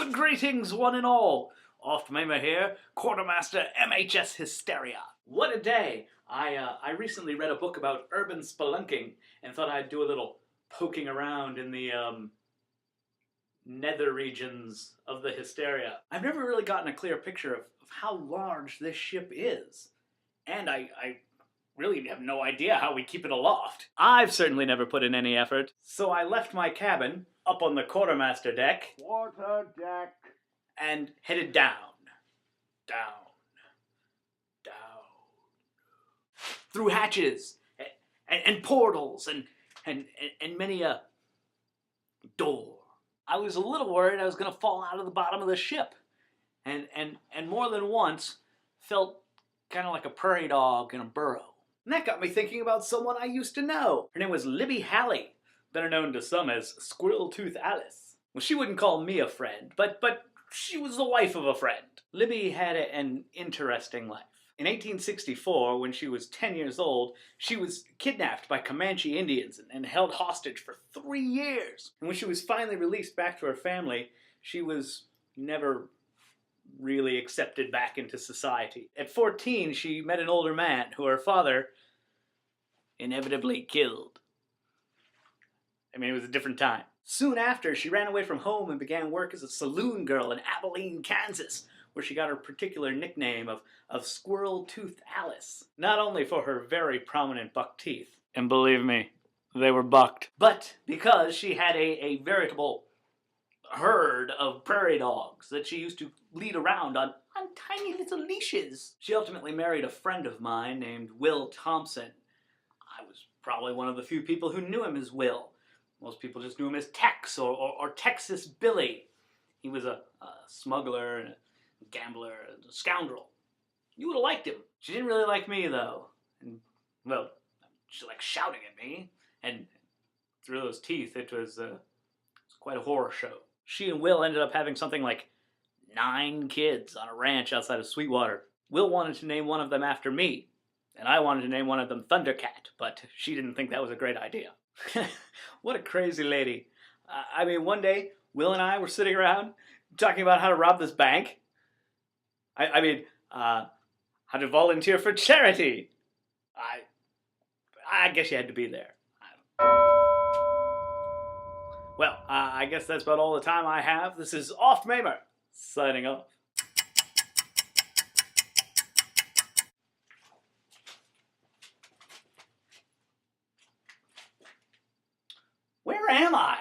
Good greetings, one and all. Aufft here, Quartermaster MHS Hysteria. What a day! I recently read a book about urban spelunking and thought I'd do a little poking around in the nether regions of the Hysteria. I've never really gotten a clear picture of how large this ship is, and I really have no idea how we keep it aloft. I've certainly never put in any effort, so I left my cabin up on the quartermaster deck. Quarter deck. And headed down. Through hatches and portals and many a door. I was a little worried I was going to fall out of the bottom of the ship. And more than once felt kind of like a prairie dog in a burrow. And that got me thinking about someone I used to know. Her name was Libby Halley, better known to some as Squirrel Tooth Alice. Well, she wouldn't call me a friend, but she was the wife of a friend. Libby had an interesting life. In 1864, when she was 10 years old, she was kidnapped by Comanche Indians and held hostage for 3 years. And when she was finally released back to her family, she was never really accepted back into society. At 14, she met an older man who her father inevitably killed. I mean, it was a different time. Soon after, she ran away from home and began work as a saloon girl in Abilene, Kansas, where she got her particular nickname of Squirrel Tooth Alice. Not only for her very prominent buck teeth, and believe me, they were bucked, but because she had a veritable herd of prairie dogs that she used to lead around on tiny little leashes. She ultimately married a friend of mine named Will Thompson. I was probably one of the few people who knew him as Will. Most people just knew him as Tex or Texas Billy. He was a smuggler and a gambler and a scoundrel. You would have liked him. She didn't really like me, though. And, well, she liked shouting at me. And through those teeth, it was quite a horror show. She and Will ended up having something like 9 kids on a ranch outside of Sweetwater. Will wanted to name one of them after me, and I wanted to name one of them Thundercat, but she didn't think that was a great idea. What a crazy lady. I mean, one day, Will and I were sitting around talking about how to rob this bank. I mean, how to volunteer for charity. I guess you had to be there. Well, I guess that's about all the time I have. This is Aufft, signing off. Where am I?